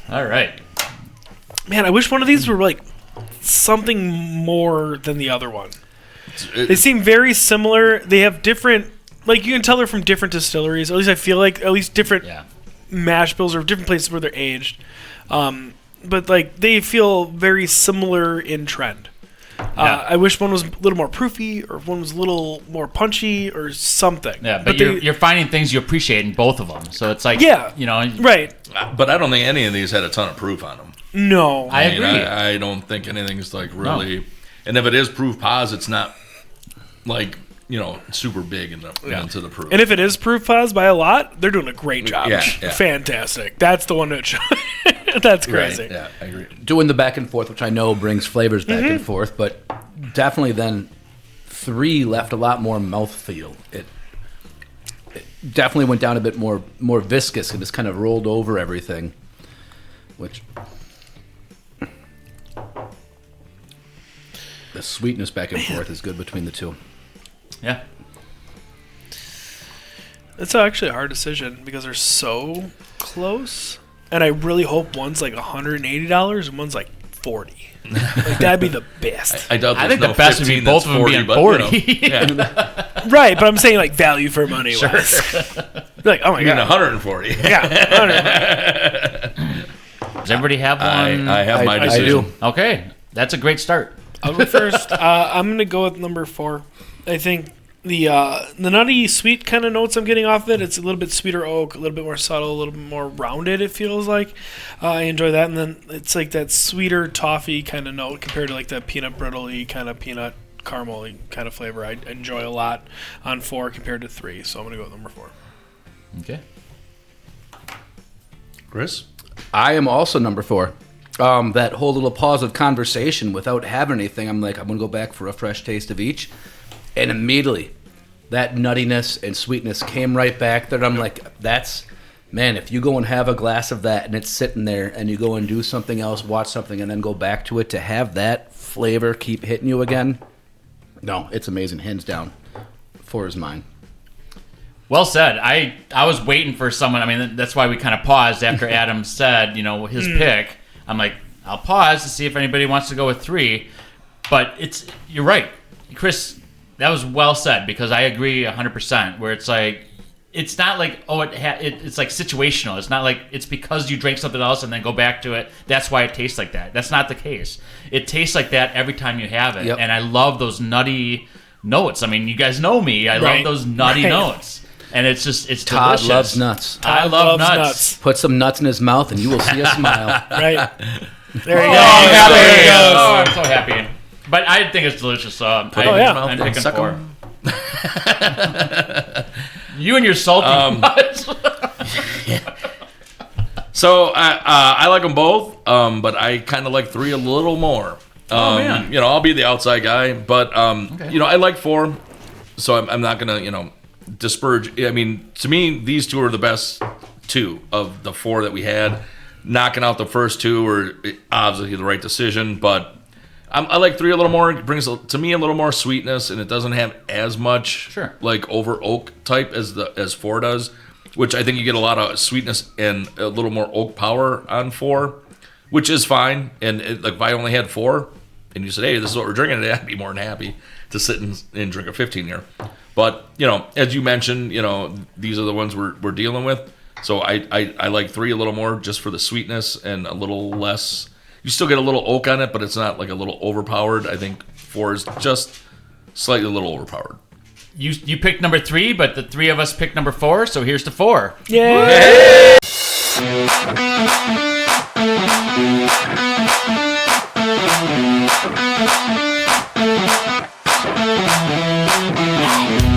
All right. Man, I wish one of these were like something more than the other one. They seem very similar. They have different, like you can tell they're from different distilleries. At least I feel like different mash bills or different places where they're aged. But like they feel very similar in trend. I wish one was a little more proofy, or one was a little more punchy, or something. Yeah, but you're finding things you appreciate in both of them. So it's like, right. But I don't think any of these had a ton of proof on them. No. I mean, agree. I don't think anything's like really, and if it is proof pos, it's not like super big into the proof. And if it is proof pos by a lot, they're doing a great job. Yeah. Fantastic. That's the one that that's crazy. Right. Yeah, I agree. Doing the back and forth, which I know brings flavors back and forth, but definitely then 3 left a lot more mouthfeel. It definitely went down a bit more viscous and just kind of rolled over everything, which the sweetness back and forth is good between the two. Yeah. It's actually a hard decision because they're so close. And I really hope one's like $180 and one's like $40. Like that'd be the best. I doubt I there's think the best would be both of them being 40. Right, but I'm saying like value for money wise. Like, oh my You mean god. 140. Yeah. 100. Does everybody have one? I have my I decision. do. Okay. That's a great start. I'll go first. I'm gonna go with number 4. I think the nutty sweet kind of notes I'm getting off of it. It's a little bit sweeter oak, a little bit more subtle, a little bit more rounded. It feels like I enjoy that, and then it's like that sweeter toffee kind of note compared to like that peanut brittle-y kind of peanut caramel-y kind of flavor. I enjoy a lot on 4 compared to 3, so I'm gonna go with number 4. Okay. Chris? I am also number 4. That whole little pause of conversation without having anything, I'm like, I'm going to go back for a fresh taste of each. And immediately, that nuttiness and sweetness came right back there. I'm like, man, if you go and have a glass of that and it's sitting there and you go and do something else, watch something, and then go back to it, to have that flavor keep hitting you again, no, it's amazing. Hands down. 4 is mine. Well said. I was waiting for someone. I mean, that's why we kind of paused after Adam said, his pick. I'm like, I'll pause to see if anybody wants to go with 3. But you're right, Chris. That was well said, because I agree 100%. Where it's like, it's not like it's like situational. It's not like it's because you drank something else and then go back to it. That's why it tastes like that. That's not the case. It tastes like that every time you have it. Yep. And I love those nutty notes. I mean, you guys know me. I love those nutty notes. And it's Todd delicious. loves nuts. I love nuts. Put some nuts in his mouth and you will see a smile. Right. There you go. Oh, There you go. I'm so happy. But I think it's delicious. So I'm picking 4. You and your salty nuts. So I like them both, but I kind of like 3 a little more. Man. I'll be the outside guy, but I like 4, so I'm not gonna disparage. I mean, to me, these 2 are the best 2 of the 4 that we had. Knocking out the first 2 were obviously the right decision, but I like 3 a little more. It brings to me a little more sweetness, and it doesn't have as much like over oak type as 4 does, which I think you get a lot of sweetness and a little more oak power on 4, which is fine. And if I only had 4, and you said, "Hey, this is what we're drinking today," I'd be more than happy to sit and drink a 15-year. But as you mentioned, these are the ones we're dealing with. So I like 3 a little more just for the sweetness and a little less. You still get a little oak on it, but it's not like a little overpowered. I think 4 is just slightly a little overpowered. You picked number 3, but the 3 of us picked number 4. So here's the 4. Yeah.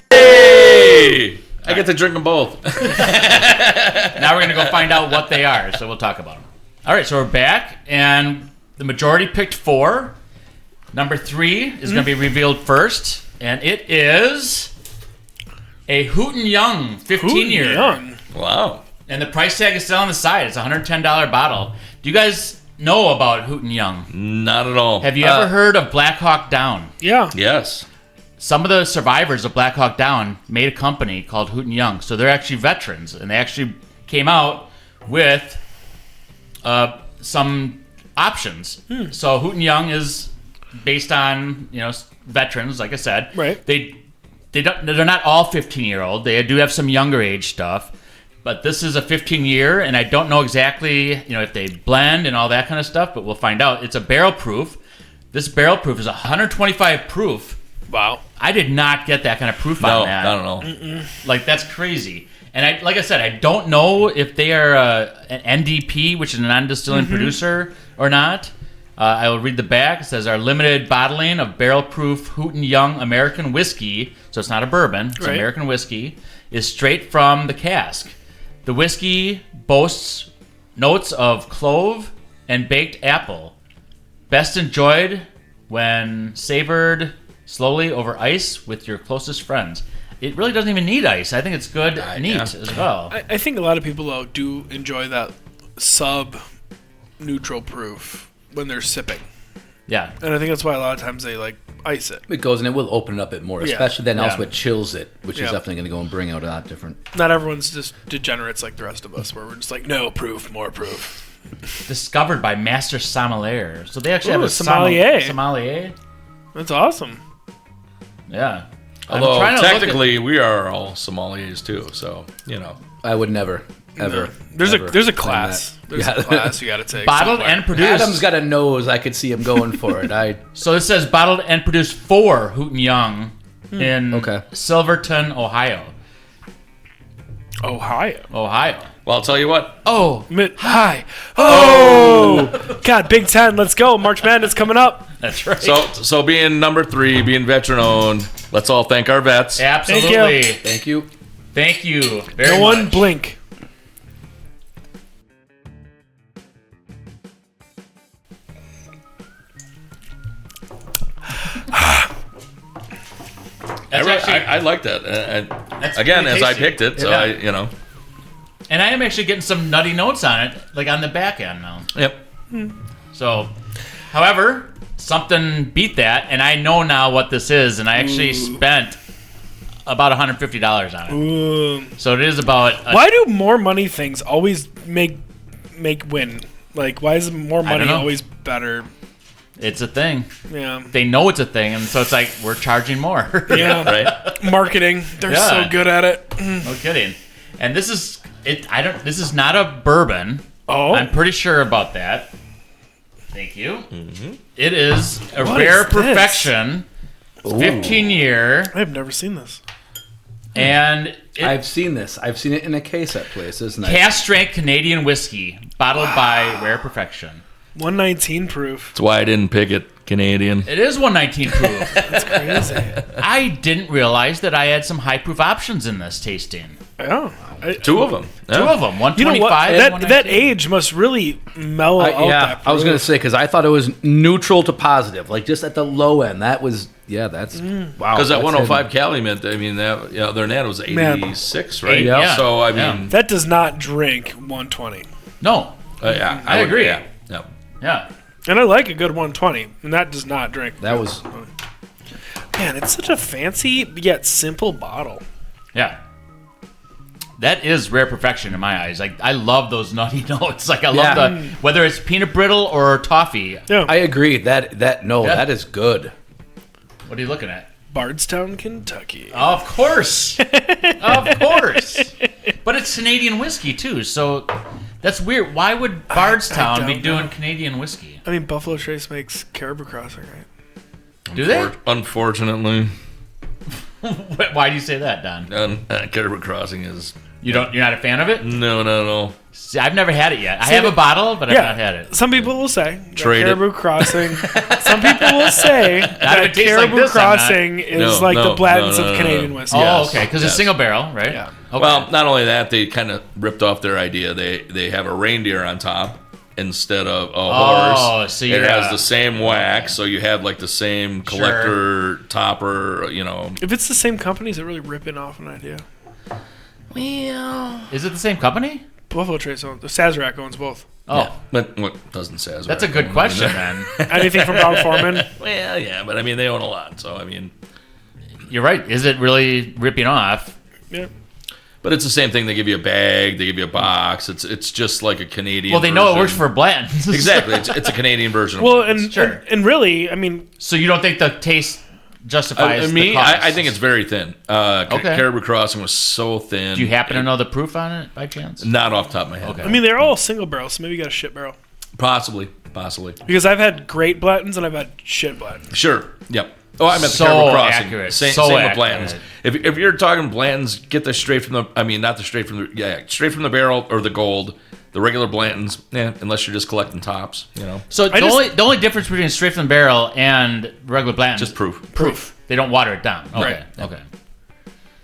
Hey! I get to drink them both. Now we're going to go find out what they are, so we'll talk about them. All right, so we're back, and the majority picked 4. Number 3 is going to be revealed first, and it is a Hooten Young 15-year. Young. Wow. And the price tag is still on the side. It's a $110 bottle. Do you guys know about Hooten Young? Not at all. Have you ever heard of Black Hawk Down? Yeah. Yes. Some of the survivors of Black Hawk Down made a company called Hooten Young. So they're actually veterans, and they actually came out with some options. So Hooten Young is based on veterans, like I said. Right. They're not all 15-year-old. They do have some younger age stuff, but this is a 15-year, and I don't know exactly if they blend and all that kind of stuff, but we'll find out. It's a barrel proof. This barrel proof is 125 proof. Wow. I did not get that kind of proof on that. No, I don't know. Like, that's crazy. And like I said, I don't know if they are an NDP, which is a non-distilling producer, or not. I will read the back. It says, our limited bottling of barrel-proof Hooten Young American whiskey, so it's not a bourbon, it's American whiskey, is straight from the cask. The whiskey boasts notes of clove and baked apple, best enjoyed when savored slowly over ice with your closest friends. It really doesn't even need ice. I think it's good neat as well. I think a lot of people, though, do enjoy that sub-neutral proof when they're sipping. Yeah. And I think that's why a lot of times they, like, ice it. It goes and it will open it up a bit more, especially then also it chills it, which is definitely going to go and bring out a lot different. Not everyone's just degenerates like the rest of us, where we're just like, no, proof, more proof. Discovered by Master Sommelier. So they actually have a sommelier. Sommelier. That's awesome. Yeah. Although technically we are all sommeliers too, so I would never, ever. There's ever a class. There's a class you got to take. Bottled and produced. Adam's got a nose. I could see him going for it. So it says bottled and produced for Hooten Young in Silverton, Ohio. Ohio. Well, I'll tell you what. Hi. Oh, God, Big Ten. Let's go. March Madness coming up. That's right. So being number 3, being veteran owned, let's all thank our vets. Absolutely. Thank you. Thank you very much. No one blink. I like that. Again, as I picked it, so And I am actually getting some nutty notes on it, like on the back end now. Yep. So, however, something beat that, and I know now what this is, and I actually spent about $150 on it. Ooh. So it is about... Why do more money things always make win? Like, why is more money always better? It's a thing. Yeah. They know it's a thing, and so it's like, we're charging more. Yeah. Right? Marketing. They're so good at it. No kidding. And this is... This is not a bourbon. Oh. I'm pretty sure about that. Thank you. Mm-hmm. It is a What rare is this? perfection, 15-year, I've never seen this. and I've seen this. I've seen it in a case at places. And cask strength Canadian whiskey, bottled by Rare Perfection. 119 proof. That's why I didn't pick it Canadian. It is 119 proof. That's crazy. I didn't realize that I had some high proof options in this tasting. Yeah. Two of them. Yeah. Two of them, 125 You know what? and That age must really mellow out that proof. I was going to say, because I thought it was neutral to positive, like just at the low end. That was, that's, wow. Because that that's 105 Calumet, I mean, their net was 86, right? Yeah. So, I mean... That does not drink 120. No. I agree. Yeah. Yeah. And I like a good 120, and that does not drink. That was... Man, it's such a fancy yet simple bottle. Yeah. That is Rare Perfection in my eyes. Like, I love those nutty notes. Like, I love whether it's peanut brittle or toffee. Yeah. I agree. That is good. What are you looking at? Bardstown, Kentucky. Of course. Of course. But it's Canadian whiskey, too, so that's weird. Why would Bardstown be doing Canadian whiskey? I mean, Buffalo Trace makes Caribou Crossing, right? Do they? Unfortunately. Why do you say that, Don? Caribou Crossing is... You're not a fan of it? No. See, I've never had it yet. I have a bottle, but I've not had it. Some people will say that Trade Caribou Crossing. Some people will say that it tastes like Caribou this, Crossing is like the Blanton's of Canadian whiskey. Oh, okay, because it's single barrel, right? Yeah. Okay. Well, not only that, they kind of ripped off their idea. They have a reindeer on top instead of a horse. So it has the same wax, so you have like the same collector topper, If it's the same company, is it really ripping off an idea? Well, is it the same company? Buffalo Trace owns. Sazerac owns both. Oh, Yeah. But what doesn't Sazerac? that's a good question, man. Anything from Bob Foreman? Well, yeah, but I mean, they own a lot, so I mean... You're right. Is it really ripping off? Yeah. But it's the same thing. They give you a bag, they give you a box. It's just like a Canadian Well, they know it version. works for Blanton's. Exactly. It's a Canadian version of Well, Blanton's. and really, I mean... So you don't think the taste justifies the cost? I think it's very thin. Caribou Crossing was so thin. Do you happen to know the proof on it by chance? Not off the top of my head. Okay. I mean, they're all single barrels, so maybe you got a shit barrel. Possibly. Because I've had great Blantons and I've had shit Blantons. Sure. Yep. Oh, I meant So the Caribou Crossing. accurate. Same So with accurate. Blanton's. If you're talking Blanton's, get the straight from the. I mean, not the straight from the. straight from the barrel or the gold. The regular Blanton's, unless you're just collecting tops, So the only difference between straight from the barrel and regular Blanton's just proof. Proof. They don't water it down. Okay. Right. Okay.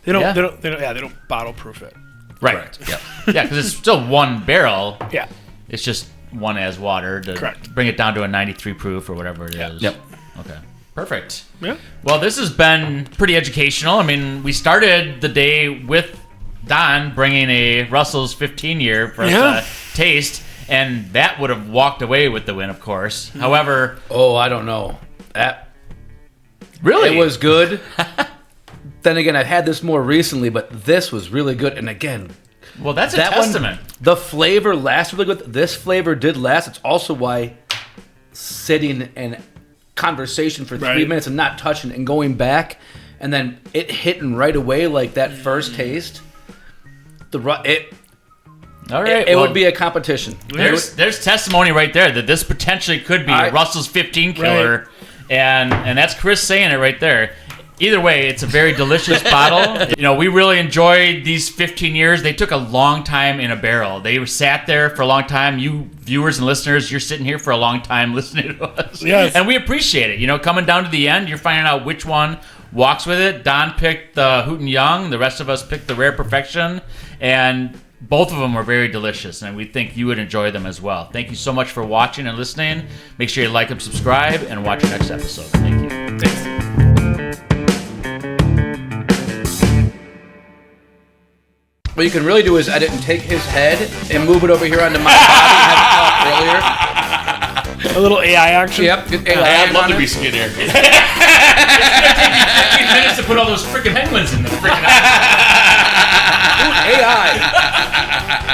They don't. Yeah. They don't bottle proof it. Right. Correct. Yeah. Yeah, because it's still one barrel. Yeah. It's just one as water to Correct. bring it down to a 93 proof or whatever it is. Yep. Okay. Perfect. Yeah. Well, this has been pretty educational. I mean, we started the day with Don bringing a Russell's 15-year for us to taste, and that would have walked away with the win, of course. However, Oh, I don't know. really, It was good. Then again, I've had this more recently, but this was really good. And again, well, that's a that testament. one, the flavor lasted really good. This flavor did last. It's also why sitting and conversation for 3 Right. minutes and not touching and going back, and then it hitting right away like that first taste. All right, It would be a competition. There's testimony right there that this potentially could be a Russell's 15 killer, and that's Chris saying it right there. Either way, it's a very delicious bottle. We really enjoyed these 15 years. They took a long time in a barrel. They were sat there for a long time. You viewers and listeners, you're sitting here for a long time listening to us. Yes. And we appreciate it. Coming down to the end, you're finding out which one walks with it. Don picked the Hooten Young. The rest of us picked the Rare Perfection. And both of them were very delicious, and we think you would enjoy them as well. Thank you so much for watching and listening. Make sure you like and subscribe, and watch the next episode. Thank you. Thanks. What you can really do is edit and take his head and move it over here onto my body and have it talk earlier. A little AI action. Yep. Get AI I'd love on to it. be skinnier. It's going to take me 15 minutes to put all those freaking penguins in the freaking AI.